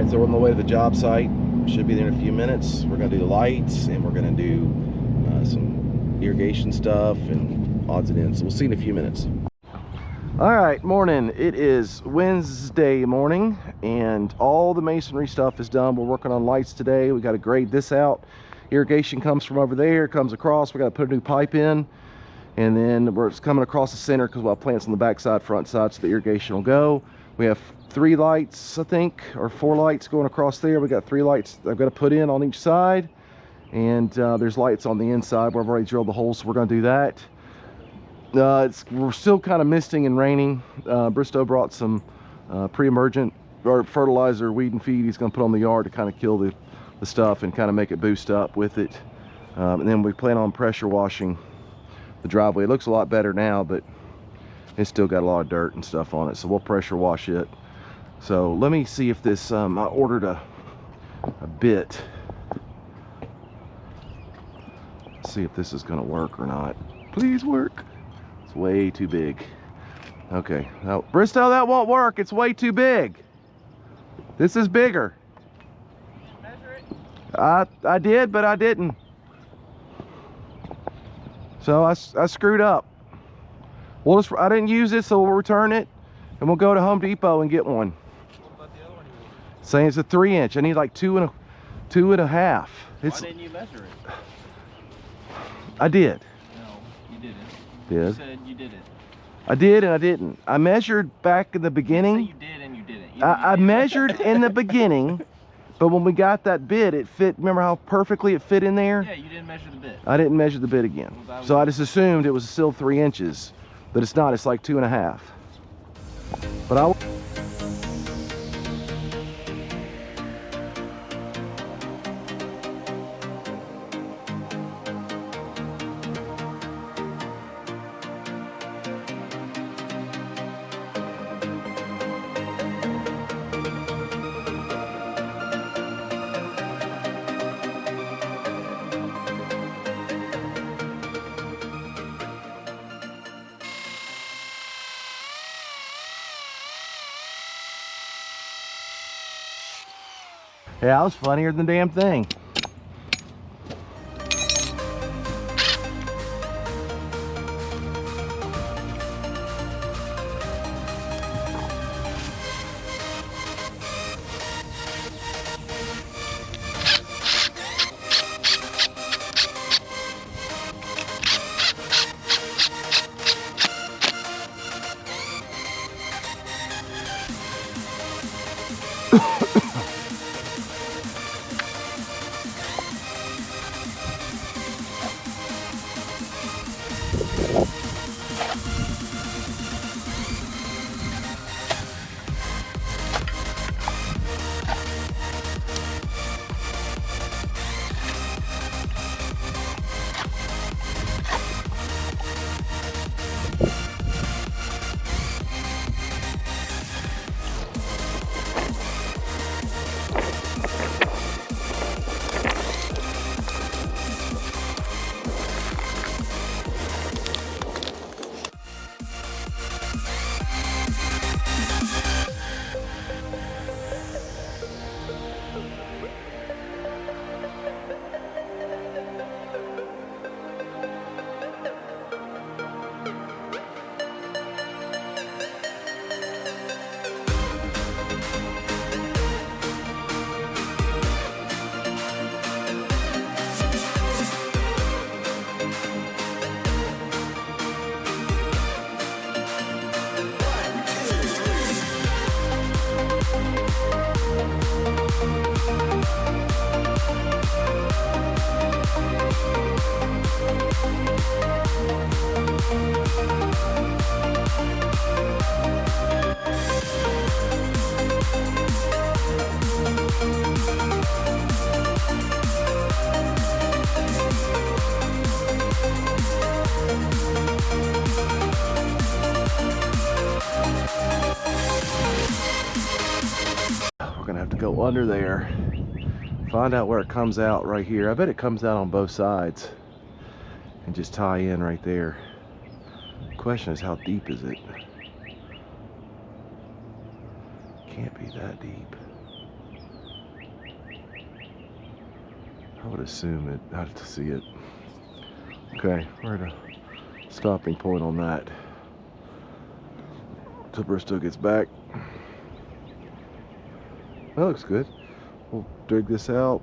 right, so we're on the way to the job site. Should be there in a few minutes. We're gonna do the lights, and we're gonna do some irrigation stuff and odds and ends. So we'll see in a few minutes. All right, morning. It is Wednesday morning, and all the masonry stuff is done. We're working on lights today. We got to grade this out. Irrigation comes from over there, comes across. We got to put a new pipe in, and then it's coming across the center because we'll have plants on the back side, front side, so the irrigation will go. We have 3 lights, I think, or 4 lights going across there. We got 3 lights I've got to put in on each side, and there's lights on the inside where I've already drilled the holes, so we're going to do that. We're still kind of misting and raining. Bristow brought some pre-emergent or fertilizer, weed and feed he's going to put on the yard to kind of kill the stuff and kind of make it boost up with it. And then we plan on pressure washing the driveway. It looks a lot better now, but it's still got a lot of dirt and stuff on it, so we'll pressure wash it. So let me see if this I ordered a bit. Let's see if this is going to work or not. Please work. It's way too big. Okay, now Bristow, that won't work. It's way too big. This is bigger. Measure it. I did, but I didn't. So I screwed up. I didn't use it, so we'll return it, and we'll go to Home Depot and get one. What about the other one you ordered? Saying it's a 3-inch. I need like 2 and a half. Why didn't you measure it? I did. No, you didn't. Did? You said you did it. I did and I didn't. I measured back in the beginning. You did and you didn't. I measured in the beginning, but when we got that bit, it fit. Remember how perfectly it fit in there? Yeah, you didn't measure the bit. I didn't measure the bit again. So I just assumed it was still 3 inches, but it's not. It's like 2 and a half. But I. Yeah, it was funnier than the damn thing. We're gonna have to go under there, find out where it comes out right here. I bet it comes out on both sides and just tie in right there. The question is, how deep is it? Can't be that deep. I would assume it. I have to see it. Okay, we're at a stopping point on that. Till Bristow gets back. That looks good. We'll dig this out.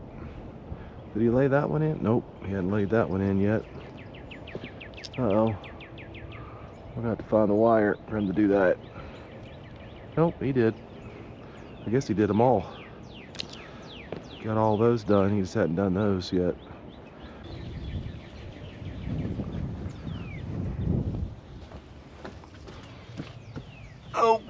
Did he lay that one in? Nope, he hadn't laid that one in yet. Uh-oh. We're gonna have to find the wire for him to do that. Nope, he did. I guess he did them all. Got all those done, he just hadn't done those yet. Oh!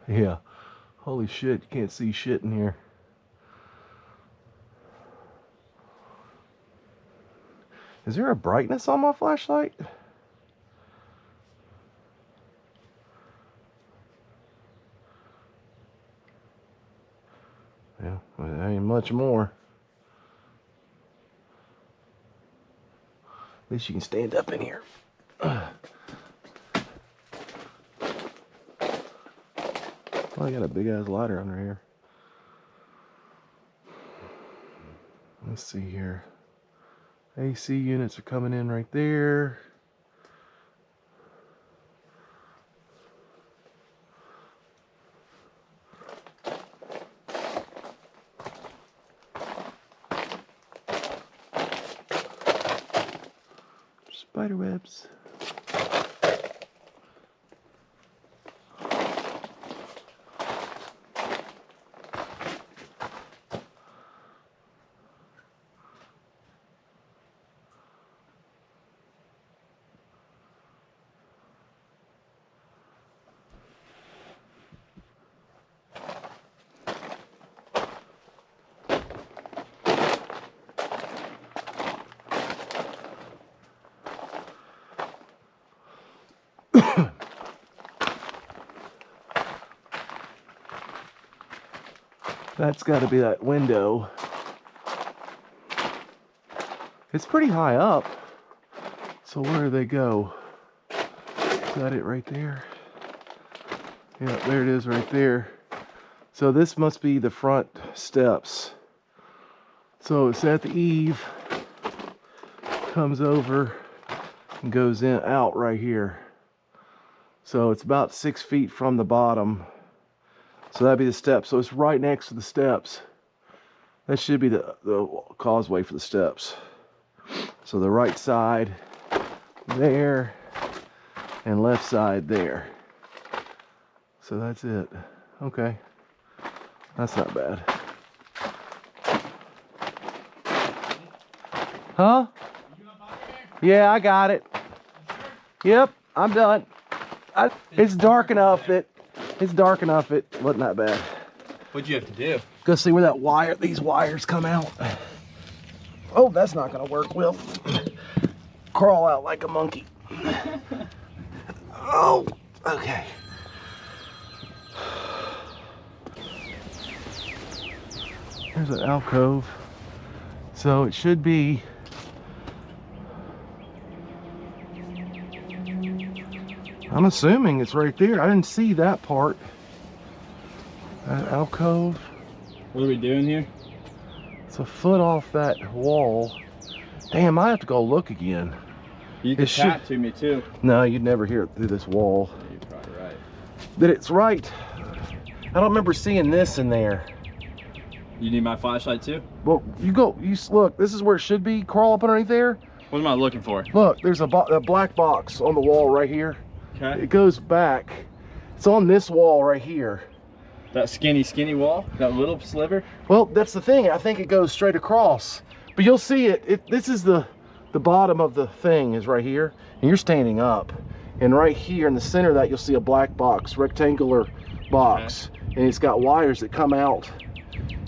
Yeah. Holy shit, you can't see shit in here. Is there a brightness on my flashlight? Yeah, well, there ain't much more. At least you can stand up in here. Oh, I got a big ass lighter under here. Let's see here. AC units are coming in right there. Spider webs. That's got to be that window. It's pretty high up. So where do they go? Is that it right there? Yeah, there it is right there. So this must be the front steps. So it's at the eave, comes over and goes in out right here. So it's about 6 feet from the bottom. So that'd be the steps. So it's right next to the steps. That should be the causeway for the steps. So the right side there and left side there. So that's it. Okay. That's not bad. Huh? Yeah, I got it. Yep, I'm done. It's dark enough that it wasn't that bad. What'd you have to do? Go see where that wire, these wires come out. Oh, that's not gonna work, Will. Crawl out like a monkey. Oh, okay. There's an alcove. So it should be I'm assuming it's right there. I didn't see that part. That alcove. What are we doing here? It's a foot off that wall. Damn, I have to go look again. You can tap to me too. No, you'd never hear it through this wall. You're probably right. That it's right. I don't remember seeing this in there. You need my flashlight too? Well, look, this is where it should be. Crawl up underneath there. What am I looking for? Look, there's a black box on the wall right here. Okay. It goes back. It's on this wall right here. That skinny wall? That little sliver? Well, that's the thing. I think it goes straight across. But you'll see it. This is the bottom of the thing is right here. And you're standing up. And right here in the center of that, you'll see a black box, rectangular box. Okay. And it's got wires that come out.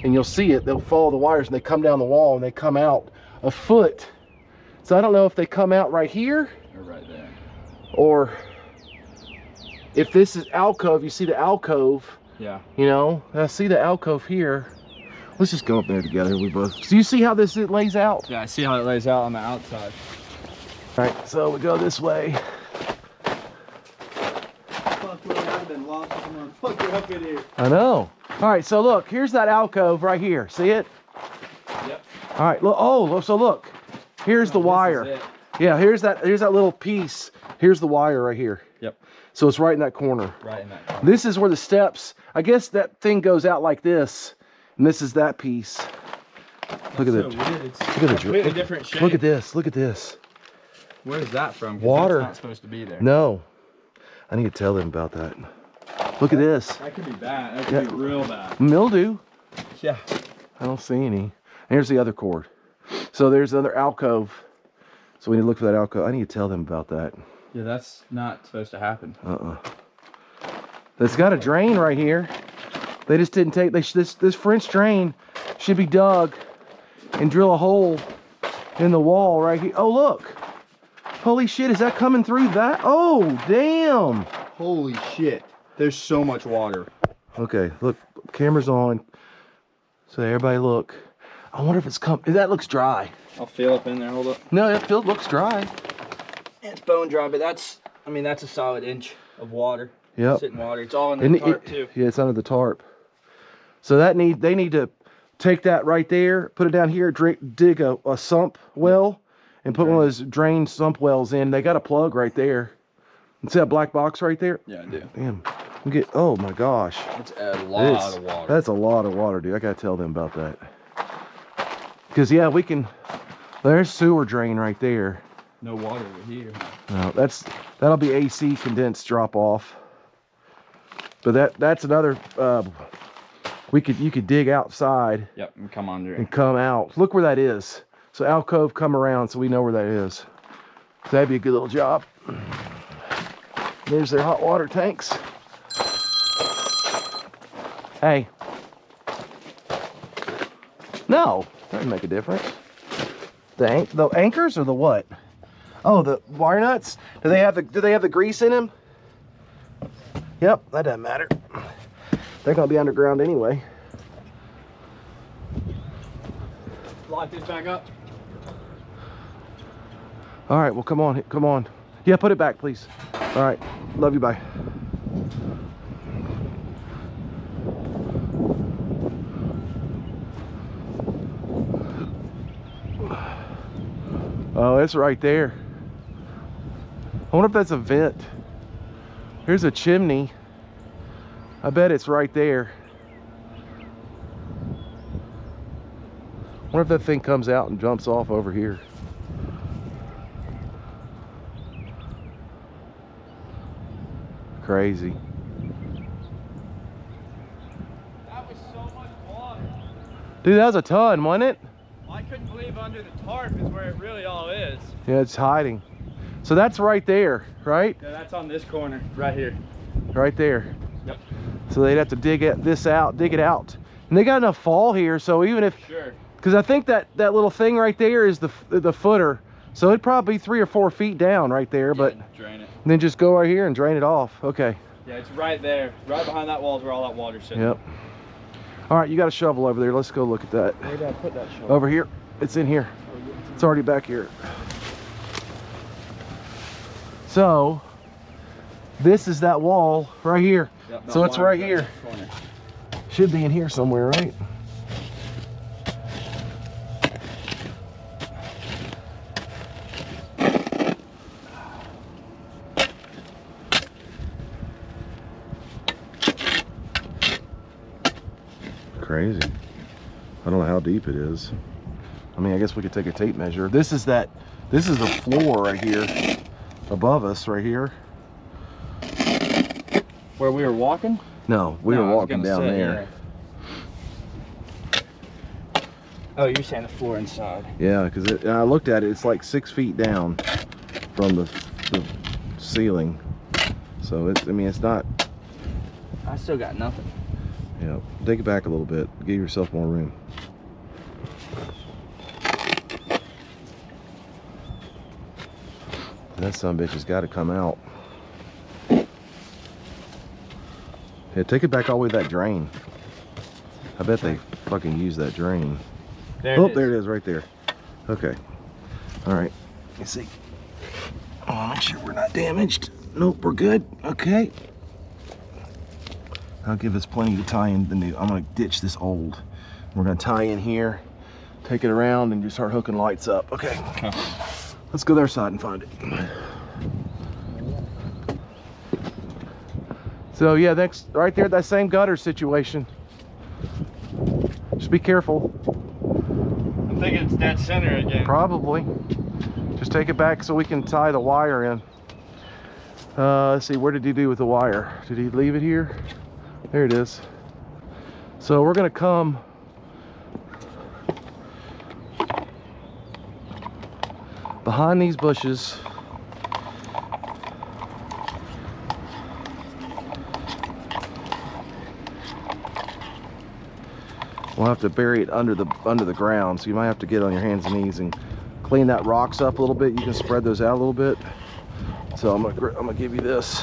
And you'll see it. They'll follow the wires and they come down the wall and they come out a foot. So I don't know if they come out right here. Or right there. Or if this is alcove, you see the alcove. Yeah. You know, I see the alcove here. Let's just go up there together. We both. So you see how it lays out? Yeah, I see how it lays out on the outside. All right, so we go this way. lobster come on, fuck it up in here. I know. All right, so look, here's that alcove right here. See it? Yep. All right, look. Oh, so look. Here's the wire. This is it. Yeah, here's that little piece. Here's the wire right here. Yep. So it's right in that corner. Right in that corner. This is where the steps, I guess that thing goes out like this, and this is that piece. Look at so it. weird. It's Look at the completely different shape. Look at this. Look at this. Where is that from? 'Cause Water. That's not supposed to be there. No. I need to tell them about that. Look at this. That could be bad. That could be real bad. Mildew. Yeah. I don't see any. And here's the other cord. So there's another alcove. So we need to look for that alcove. I need to tell them about that. Yeah, that's not supposed to happen. It's got a drain right here. They just didn't take, this French drain should be dug and drill a hole in the wall right here. Oh, look. Holy shit, is that coming through that? Oh, damn. Holy shit. There's so much water. Okay, look, camera's on. So everybody look. I wonder if it's that looks dry. I'll feel up in there. Hold up. No, it looks dry. It's bone dry, but that's a solid inch of water. Yep. Sitting water. It's all in the tarp too. Yeah, it's under the tarp. So they need to take that right there, put it down here, dig a sump well, and put one of those drain sump wells in. They got a plug right there. See that black box right there? Yeah, I do. Damn. Oh my gosh. It's a lot of water. That's a lot of water, dude. I gotta tell them about that. Because yeah, there's sewer drain right there. No water over here. No, that'll be AC condensed drop off. But that's another you could dig outside. Yep, and come under and come out. Look where that is. So alcove, come around so we know where that is. So that'd be a good little job. There's their hot water tanks. Hey. No, doesn't make a difference. The anchors or the what? Oh, the wire nuts? Do they have the grease in them? Yep, that doesn't matter. They're gonna be underground anyway. Lock this back up. All right, well, come on. Yeah, put it back, please. All right, love you, bye. Oh, it's right there. I wonder if that's a vent. Here's a chimney. I bet it's right there. I wonder if that thing comes out and jumps off over here. Crazy. That was so much water. Dude, that was a ton, wasn't it? I couldn't believe under the tarp is where it really all is. Yeah, it's hiding. So that's right there, right? Yeah, that's on this corner, right here. Right there. Yep. So they'd have to dig it out. And they got enough fall here, so even if, Sure. because I think that little thing right there is the footer. So it'd probably be 3 or 4 feet down right there, but Drain it. then just go right here and drain it off. Okay. Yeah, it's right there. Right behind that wall is where all that water's sitting. Yep. All right, you got a shovel over there. Let's go look at that. Where did I put that shovel? Over here. It's in here. It's already back here. So this is that wall right here. Yep, So it's right here. Corner. Should be in here somewhere, right? Crazy. I don't know how deep it is. I mean, I guess we could take a tape measure. This is the floor right here above us right here. Where we were walking? No, we were walking down there. Yeah. Oh, you're saying the floor inside. Yeah, because I looked at it, it's like 6 feet down from the ceiling. So it's not. I still got nothing. Yeah, take it back a little bit. Give yourself more room. That sumbitch has got to come out. Yeah, take it back all the way to that drain. I bet they fucking use that drain. There Oh, it is. there it is, right there. Okay. All right. Let's see. Oh, make sure we're not damaged. Nope, we're good. Okay. That'll give us plenty to tie in the new. I'm gonna ditch this old. We're gonna tie in here, take it around, and just start hooking lights up. Okay. Let's go their side and find it. So yeah, next right there, that same gutter situation. Just be careful. I'm thinking it's dead center again. Probably. Just take it back so we can tie the wire in. Let's see, where did he do with the wire? Did he leave it here? There it is. So we're gonna come behind these bushes. We'll have to bury it under the ground, so you might have to get on your hands and knees and clean that rocks up a little bit. You can spread those out a little bit. So I'm gonna give you this.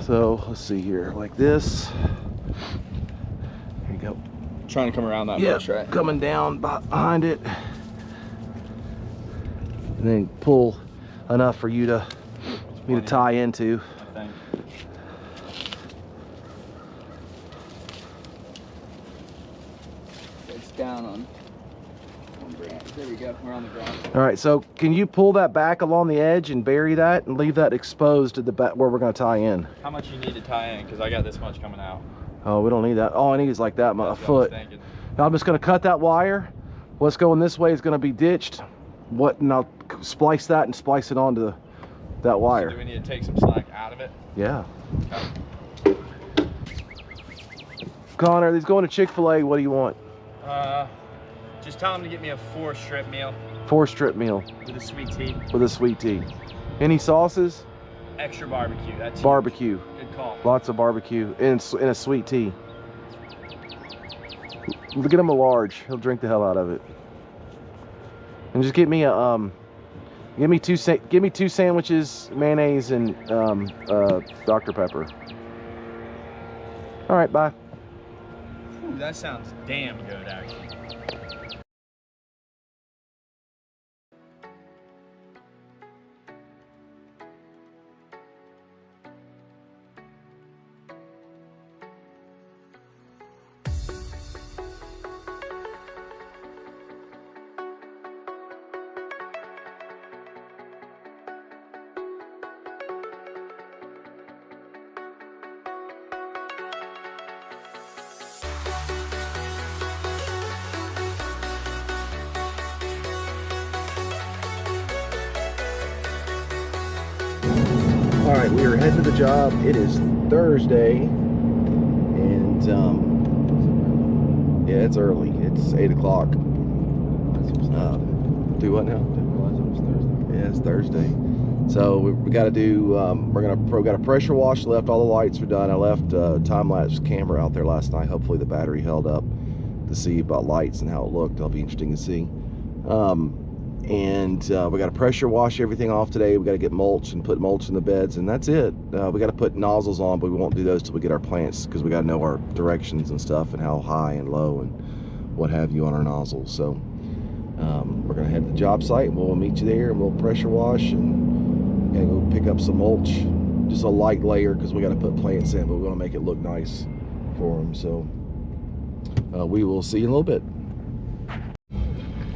So let's see here, like this. There you go. Trying to come around that bush, right? Coming down behind it, and then pull enough for me to tie into. It's down on branch. There we go. We're on the ground. All right. So can you pull that back along the edge and bury that and leave that exposed at the back where we're going to tie in? How much you need to tie in? Because I got this much coming out. Oh, we don't need that. All I need is like that, a foot. Now I'm just going to cut that wire. What's going this way is going to be ditched. And I'll splice that and splice it onto that wire. So do we need to take some slack out of it? Yeah. Okay. Connor, these going to Chick-fil-A. What do you want? Just tell them to get me a 4-strip meal. 4-strip meal. With a sweet tea. With a sweet tea. Any sauces? Extra barbecue. That's barbecue. Huge. Good call. Lots of barbecue and a sweet tea. Get him a large. He'll drink the hell out of it. And just get me a give me two sandwiches, mayonnaise, and Dr. Pepper. All right, bye. Ooh, that sounds damn good, actually. All right, we are heading to the job. It is Thursday, and yeah, it's early. It's 8 o'clock. Do what now? Yeah, it's Thursday. So we got to do. We got a pressure wash left. All the lights are done. I left a time-lapse camera out there last night. Hopefully the battery held up to see about lights and how it looked. That'll be interesting to see. And we got to pressure wash everything off today. We got to get mulch and put mulch in the beds, and that's it. We got to put nozzles on, but we won't do those till we get our plants, because we got to know our directions and stuff and how high and low and what have you on our nozzles. So we're gonna head to the job site, and we'll meet you there, and we'll pressure wash and go pick up some mulch, just a light layer, because we got to put plants in, but we want to make it look nice for them. So we will see you in a little bit.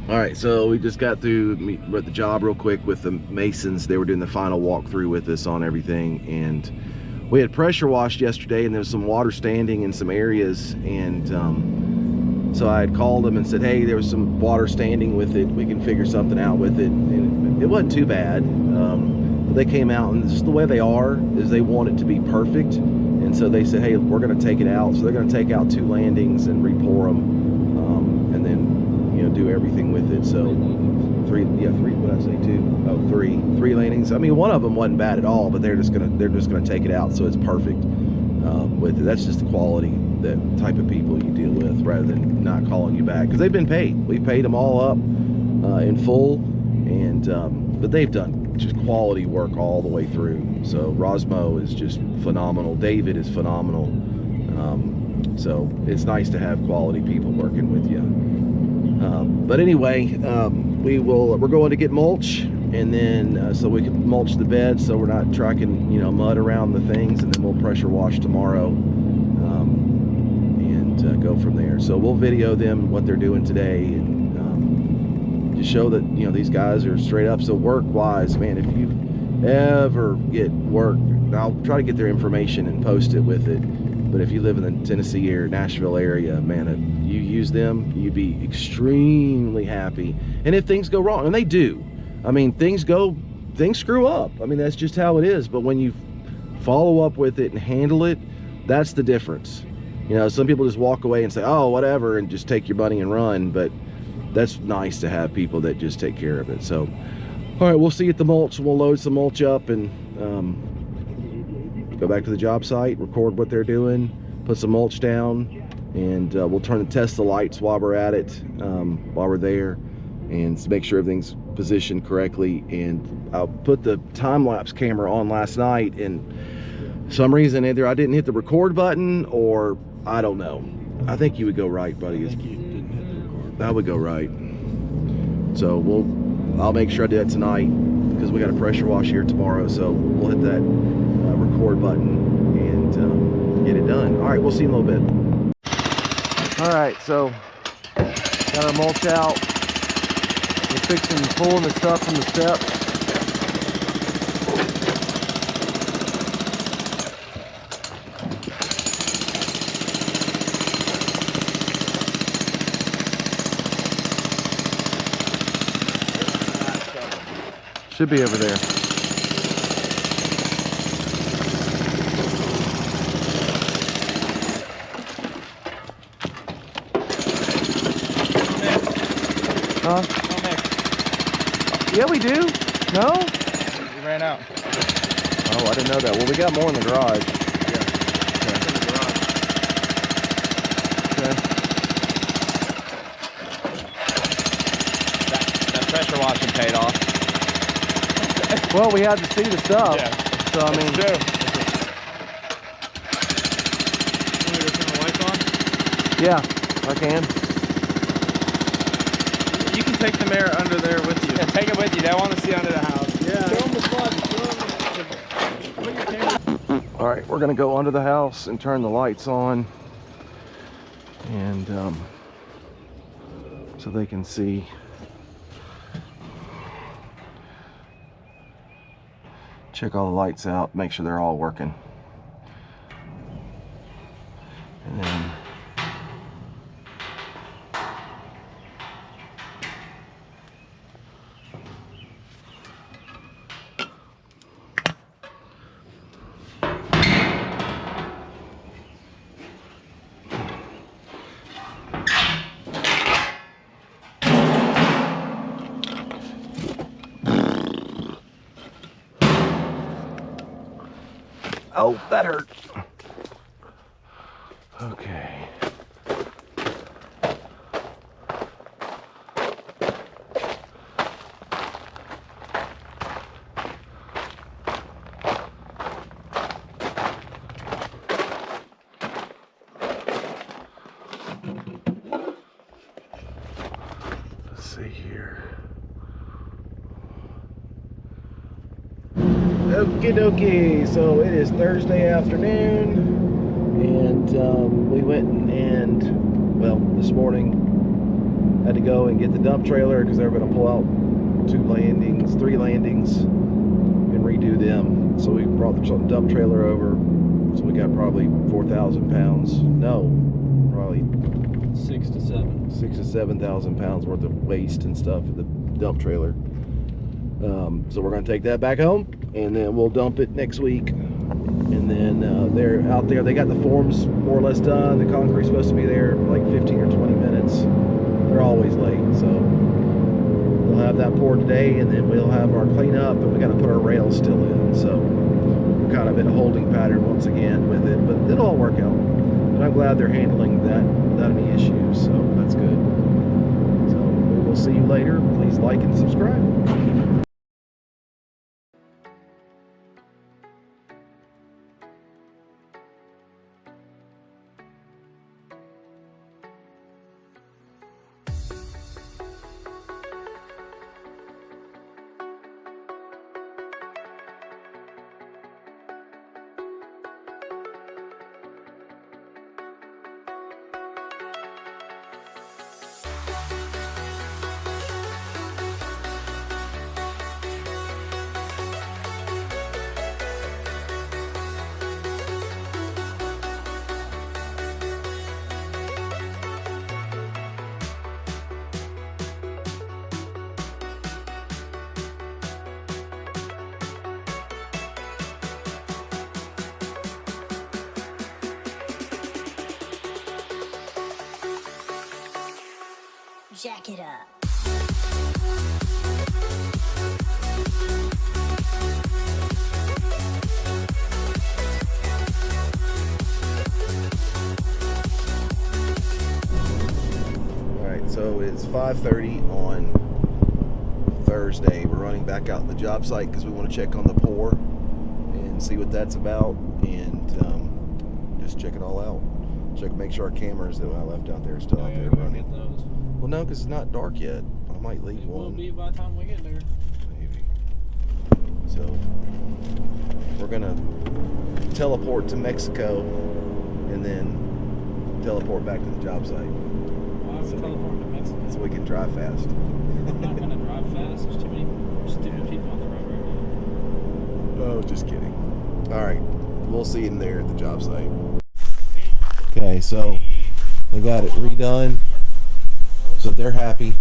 All right, so we just got through, we're at the job real quick with the masons. They were doing the final walkthrough with us on everything, and we had pressure washed yesterday, and there was some water standing in some areas, and so I had called them and said, hey, there was some water standing with it. We can figure something out with it, and it wasn't too bad. But they came out, and just the way they are is they want it to be perfect, and so they said, hey, we're going to take it out. So they're going to take out 2 landings and re-pour them, and then do everything with it. So 3, what did I say, 2? Oh, 3 landings. I mean, one of them wasn't bad at all, but they're just gonna take it out so it's perfect with it. That's just the quality, that type of people you deal with, rather than not calling you back, because they've been paid. We've paid them all up in full, and but they've done just quality work all the way through. So Rosmo is just phenomenal. David is phenomenal. So it's nice to have quality people working with you. But anyway, we're going to get mulch, and then so we can mulch the bed so we're not tracking, you know, mud around the things, and then we'll pressure wash tomorrow, and go from there. So we'll video them what they're doing today, and just show that, you know, these guys are straight up. So work wise, man, if you ever get work, I'll try to get their information and post it with it. But if you live in the Tennessee or Nashville area, man, you use them, you'd be extremely happy. And if things go wrong, and they do, I mean, things screw up. I mean, that's just how it is. But when you follow up with it and handle it, that's the difference. You know, some people just walk away and say, oh, whatever, and just take your money and run. But that's nice to have people that just take care of it. So, all right, we'll see you at the mulch. We'll load some mulch up and go back to the job site, record what they're doing, put some mulch down, and we'll test the lights while we're at it, while we're there, and make sure everything's positioned correctly. And I'll put the time-lapse camera on last night, and for some reason either I didn't hit the record button or I don't know. I think you would go right, buddy. I think you didn't hit the record. That would go right. So I'll make sure I do that tonight, because we got a pressure wash here tomorrow. So we'll hit that record button and get it done. All right, we'll see you in a little bit. All right, so got our mulch out. We're fixing pulling the stuff from the steps. Should be over there. Huh? No mix. Yeah, we do. No? We ran out. Oh, I didn't know that. Well, we got more in the garage. Yeah. Okay. In the garage. Okay. That pressure washing paid off. Well, we had to see the stuff. Yeah. So, I mean, True. You want me to turn the lights on? yeah, I can. You can take the mirror under there with you. Yeah, take it with you. They want to see under the house. Yeah. Show them the plug. Put your camera. All right, we're gonna go under the house and turn the lights on, and so they can see. Check all the lights out, make sure they're all working. And then oh, that hurt. Okay. Let's see here. Okie dokie, so it is Thursday afternoon, and we went and, well, this morning had to go and get the dump trailer because they were going to pull out 3 landings, and redo them. So we brought the dump trailer over, so we got probably 4,000 pounds, no, probably 6 to 7. 6,000 to 7,000 pounds worth of waste and stuff in the dump trailer. So we're going to take that back home, and then we'll dump it next week. And then they're out there. They got the forms more or less done. The concrete's supposed to be there in like 15 or 20 minutes. They're always late, so we'll have that poured today, and then we'll have our cleanup, and we got to put our rails still in. So we're kind of in a holding pattern once again with it, but it'll all work out. But I'm glad they're handling that without any issues, so that's good. So we will see you later. Please like and subscribe. jack it up. Alright, so it's 5:30 on Thursday. We're running back out in the job site because we want to check on the pour and see what that's about, and just check it all out. Make sure our cameras that I left out there are still out there running. Get those. Well, no, because it's not dark yet. I might leave It will one. be by the time we get there. Maybe. So we're gonna teleport to Mexico and then teleport back to the job site Why are we teleporting to Mexico? so we can drive fast. I'm not gonna drive fast. There's too many stupid people on the road right now. Oh, just kidding. All right, we'll see you there at the job site. Okay, so they got it redone, so they're happy.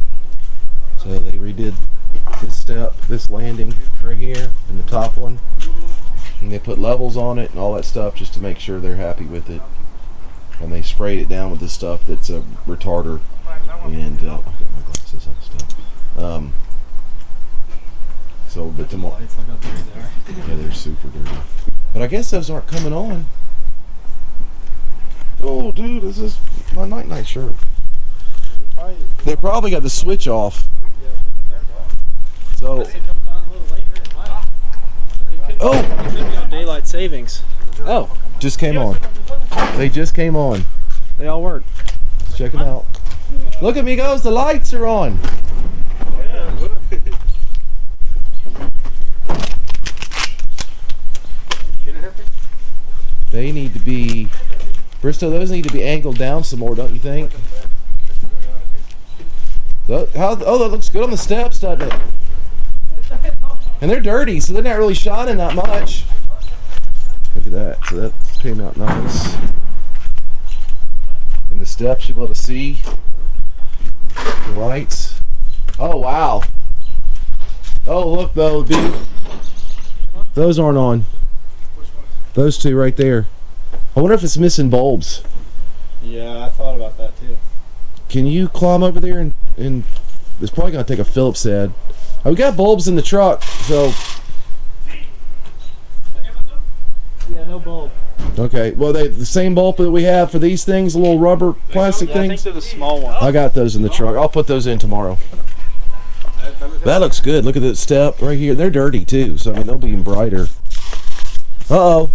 So they redid this step, this landing right here, and the top one, and they put levels on it and all that stuff just to make sure they're happy with it. And they sprayed it down with this stuff that's a retarder. And I got my glasses on stuff. So, but tomorrow, Lights, look how dirty they are. yeah, they're super dirty. But I guess those aren't coming on. Oh, dude, this is my night shirt. They probably got the switch off. So, Unless it comes on a little later, it might. oh, It could be on daylight savings. oh, just came on. They just came on. They all work. Let's check them out. Look at me, goes. The lights are on. They need to be, Bristow, those need to be angled down some more, don't you think? Oh, that looks good on the steps, doesn't it? And they're dirty, so they're not really shining that much. Look at that. So that came out nice. And the steps, you'll be able to see the lights. Oh, wow. Oh, look, though, dude. Those aren't on. Those two right there. I wonder if it's missing bulbs. Yeah, I thought about that too. Can you climb over there and it's probably gonna take a Phillips head. Oh, we got bulbs in the truck, so Yeah, no bulb. okay. Well, they the same bulb that we have for these things, the little rubber plastic Yeah, I think things. they're the small ones. I got those in the truck. I'll put those in tomorrow. That looks good. Look at that step right here. They're dirty too, so I mean they'll be even brighter. Uh oh.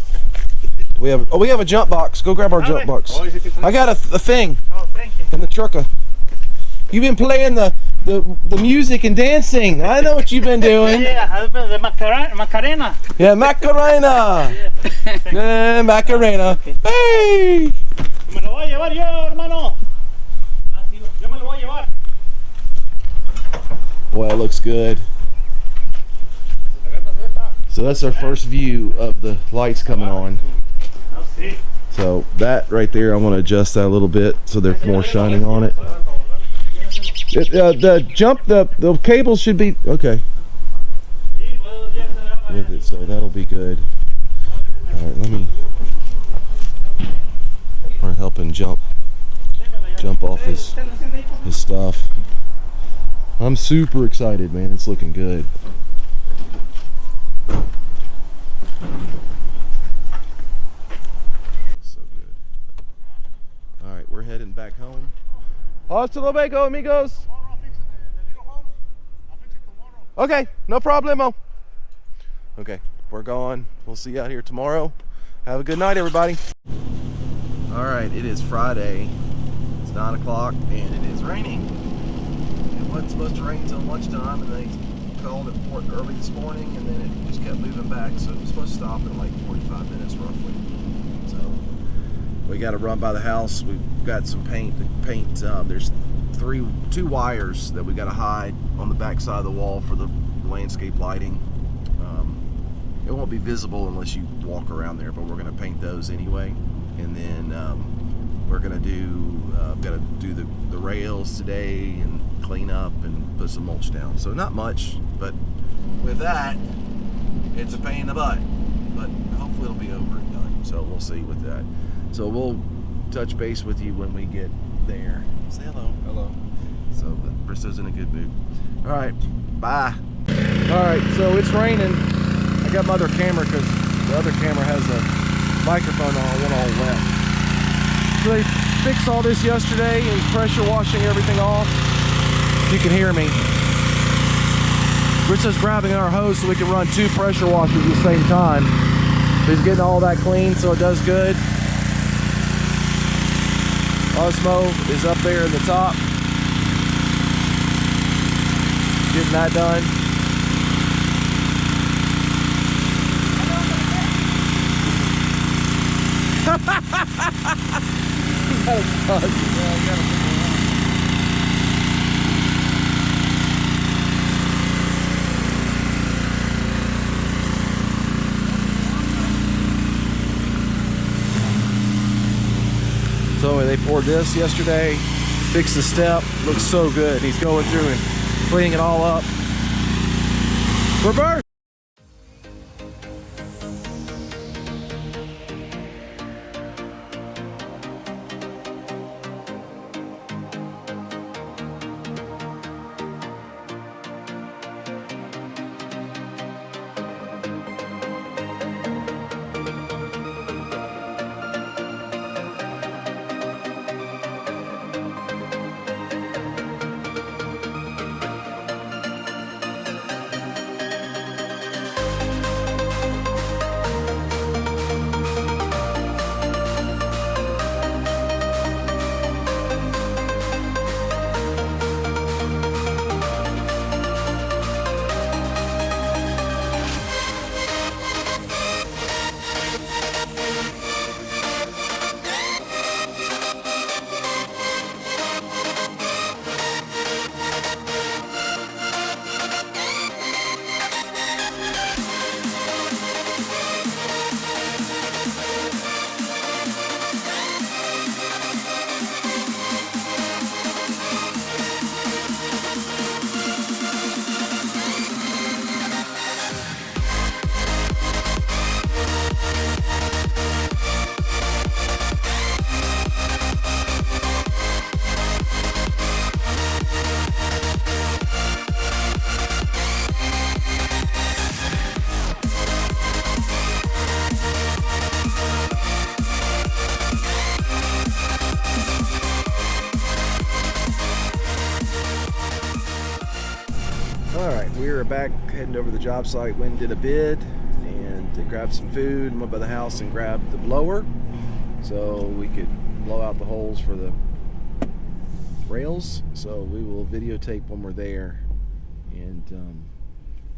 We have a jump box. Go grab our jump box. I got a thing Oh, thank you. in the truck. You've been playing the music and dancing. I know what you've been doing. Yeah, the Macarena. Yeah, Macarena. Yeah, Macarena. Hey. Me lo voy a llevar yo, hermano. Yo me lo voy a llevar. Boy, it looks good. So that's our first view of the lights coming on. So that right there, I want to adjust that a little bit so there's more shining on it. The cables should be okay with it, so that'll be good. All right, let me. We're helping jump off his stuff. I'm super excited, man. It's looking good. So good. All right, we're heading back home. Hasta luego, amigos. Okay, no problemo. Okay, we're gone. We'll see you out here tomorrow. Have a good night, everybody. All right, it is Friday. It's 9 o'clock and it is raining. It wasn't supposed to rain until lunchtime, and they called it for it early this morning, and then it just kept moving back. So it was supposed to stop in like 45 minutes roughly. So we got to run by the house. We've got some paint. There's two wires that we got to hide on the back side of the wall for the landscape lighting. It won't be visible unless you walk around there, but we're going to paint those anyway. And then we're going to do the rails today and clean up and put some mulch down. So not much, but with that, it's a pain in the butt. But hopefully it'll be over and done. So we'll see with that. So we'll touch base with you when we get there. Say hello. Hello. So Bristow's in a good mood. All right, bye. All right, so it's raining. I got my other camera because the other camera has a microphone on, one all wet. So they fixed all this yesterday and pressure washing everything off. You can hear me. Bristow's grabbing our hose so we can run 2 pressure washers at the same time. He's getting all that clean so it does good. Osmo is up there in the top. Getting that done. That was fun. So they poured this yesterday, fixed the step, looks so good. He's going through and cleaning it all up. Reverse! Alright, we are back heading over to the job site. Went and did a bid and grabbed some food and went by the house and grabbed the blower so we could blow out the holes for the rails. So we will videotape when we're there and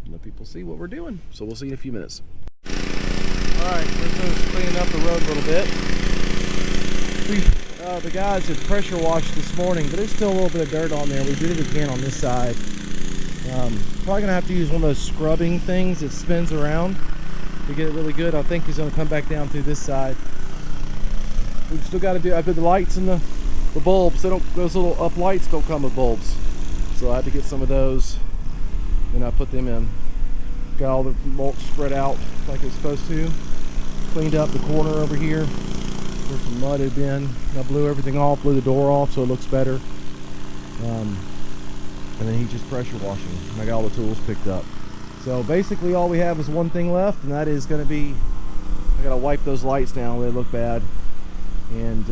let people see what we're doing. So we'll see you in a few minutes. Alright, we're just cleaning up the road a little bit. The guys had pressure washed this morning, but there's still a little bit of dirt on there. We did it again on this side. Probably gonna have to use one of those scrubbing things that spins around to get it really good. I think he's gonna come back down through this side. We've still got to do. I put the lights and the bulbs. Those little up lights don't come with bulbs, so I had to get some of those, and I put them in. Got all the mulch spread out like it's supposed to. Cleaned up the corner over here where some mud had been. I blew everything off, blew the door off so it looks better. And then he's just pressure washing. I got all the tools picked up. So basically all we have is one thing left, and that is going to be, I got to wipe those lights down. They look bad. And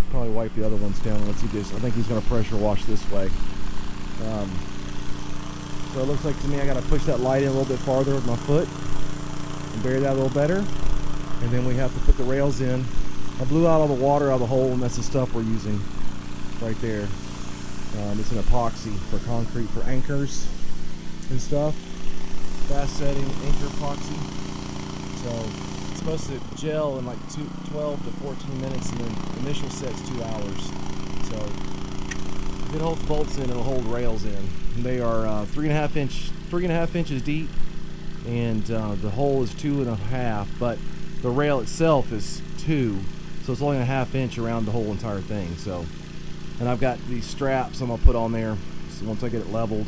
probably wipe the other ones down once he gets, I think he's going to pressure wash this way. So it looks like to me I got to push that light in a little bit farther with my foot and bury that a little better. And then we have to put the rails in. I blew out all the water out of the hole, and that's the stuff we're using right there. It's an epoxy for concrete for anchors and stuff. Fast setting anchor epoxy. So it's supposed to gel in like 12 to 14 minutes, and the initial set's 2 hours. So if it holds bolts in, it'll hold rails in. And they are 3.5 inches deep, and the hole is 2.5, but the rail itself is 2, so it's only a 1/2 inch around the whole entire thing. So. And I've got these straps I'm going to put on there, so once I get it leveled,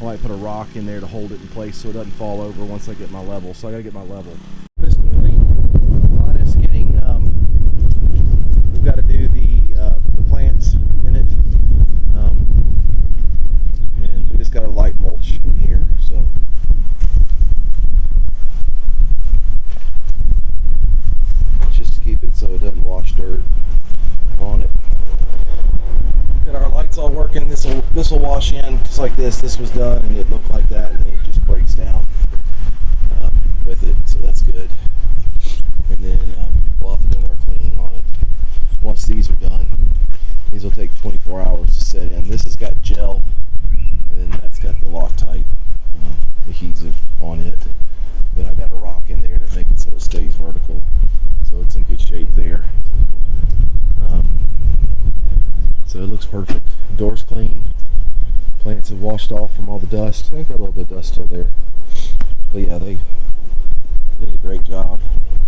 I might put a rock in there to hold it in place so it doesn't fall over once I get my level. So I got to get my level. This complete. Mine is getting, we've got to do the plants in it. this will wash in just like this. This was done and it looked like that, and then it just breaks down with it, so that's good. And then we'll have to do more cleaning on it once these are done. These will take 24 hours to set in. This has got gel, and then that's got the Loctite adhesive on it. But I got a rock in there to make it so it stays vertical, so it's in good shape there. So it looks perfect. Door's clean. Plants have washed off from all the dust. I think got a little bit of dust still there. But yeah, they did a great job.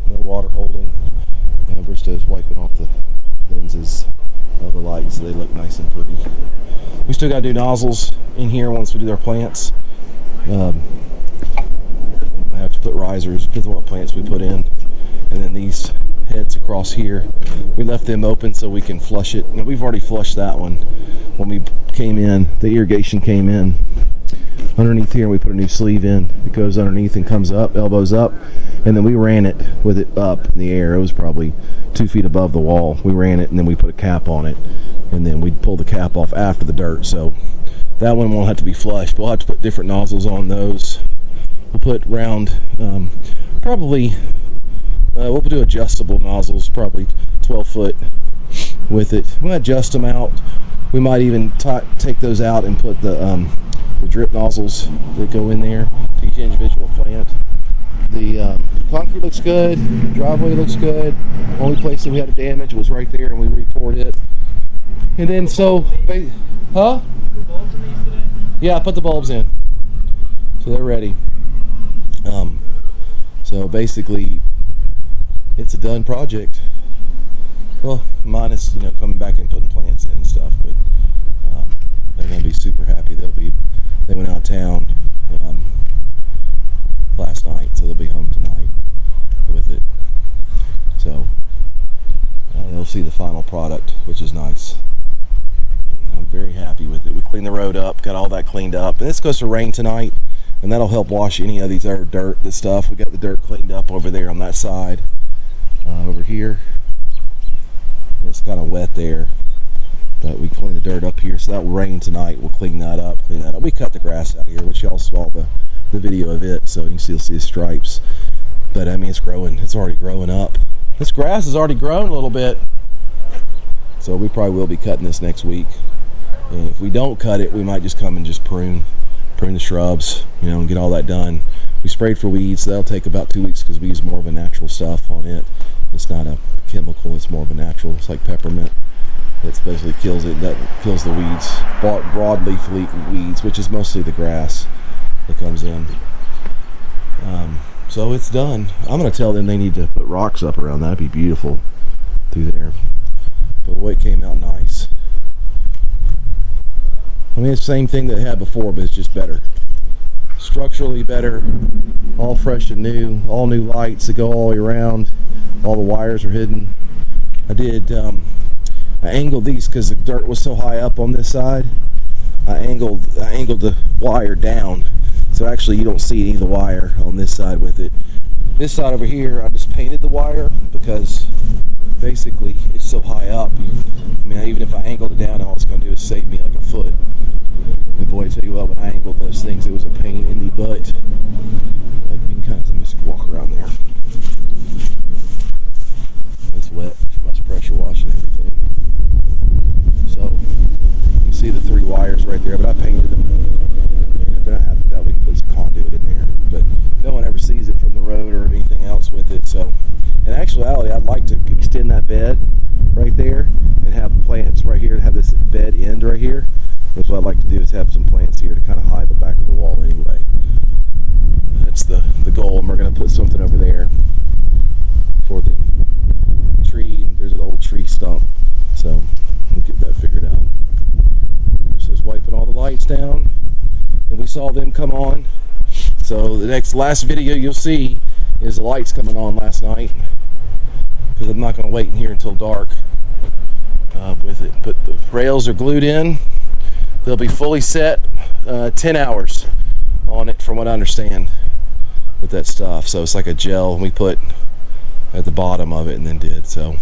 No water holding. And Bristo's wiping off the lenses of the lights, so they look nice and pretty. We still got to do nozzles in here once we do our plants. I have to put risers, depends on what plants we put in. And then these heads across here, we left them open so we can flush it. Now we've already flushed that one when we came in. The irrigation came in underneath here, and we put a new sleeve in. It goes underneath and comes up, elbows up, and then we ran it with it up in the air. It was probably 2 feet above the wall. We ran it, and then we put a cap on it, and then we pull the cap off after the dirt. So that one won't have to be flushed, but we'll have to put different nozzles on those. We'll put round, we'll do adjustable nozzles, probably 12 foot with it. We'll adjust them out. We might even take those out and put the drip nozzles that go in there to each individual plant. The concrete looks good. The driveway looks good. Only place that we had a damage was right there, and we repoured it. And then huh? Yeah, I put the bulbs in, so they're ready. So basically, it's a done project. Well, minus coming back and putting plants in and stuff, but they're gonna be super happy. They went out of town last night, so they'll be home tonight with it. So they'll see the final product, which is nice. And I'm very happy with it. We cleaned the road up, got all that cleaned up, and it's supposed to rain tonight, and that'll help wash any of these other dirt, the stuff. We got the dirt cleaned up over there on that side. Over here, it's kind of wet there, but we clean the dirt up here, so that will rain tonight. We'll clean that up. We cut the grass out of here, which y'all saw the video of it, so you can still see the stripes. But I mean, it's growing. It's already growing up. This grass has already grown a little bit, so we probably will be cutting this next week. And if we don't cut it, we might just come and just prune the shrubs, and get all that done. We sprayed for weeds, so that'll take about 2 weeks because we use more of a natural stuff on it. It's not a chemical, it's more of a natural. It's like peppermint. It basically kills it. That kills the weeds, broadleaf weeds, which is mostly the grass that comes in. So it's done. I'm going to tell them they need to put rocks up around that. That'd be beautiful through there. But boy, it came out nice. I mean, it's the same thing that it had before, but it's just better. Structurally better, all fresh and new, all new lights that go all the way around. All the wires are hidden. I angled these because the dirt was so high up on this side. I angled the wire down, so actually you don't see any of the wire on this side with it. This side over here, I just painted the wire because basically it's so high up. Even if I angled it down, all it's going to do is save me like a foot. And boy, I tell you what, when I angled those things, it was a pain in the butt. But you can kind of just walk around there. It's wet, much pressure washing everything. So you see the 3 wires right there, but I painted them. And if they're not happy with that, we can put some conduit in there. But no one ever sees it from the road or anything else with it. So in actuality, I'd like to extend that bed right there and have plants right here, and have this bed end right here. That's what I'd like to do, is have some plants here to kind of hide the back of the wall anyway. That's the goal, and we're going to put something over there for the tree. There's an old tree stump, so we'll get that figured out. Just wiping all the lights down, and we saw them come on. So the last video you'll see is the lights coming on last night, because I'm not going to wait in here until dark with it. But the rails are glued in. They'll be fully set 10 hours on it, from what I understand, with that stuff. So it's like a gel we put at the bottom of it and then did. So,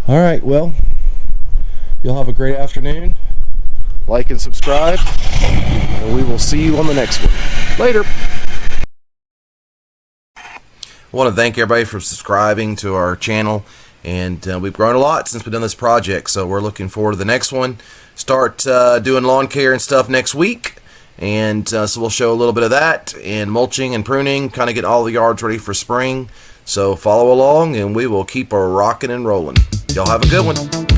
all right, well, you'll have a great afternoon. like and subscribe, and we will see you on the next one. Later. I want to thank everybody for subscribing to our channel, and we've grown a lot since we've done this project, so we're looking forward to the next one. Start doing lawn care and stuff next week, and so we'll show a little bit of that, and mulching and pruning, kind of get all the yards ready for spring. So follow along, and we will keep rocking and rolling. Y'all have a good one.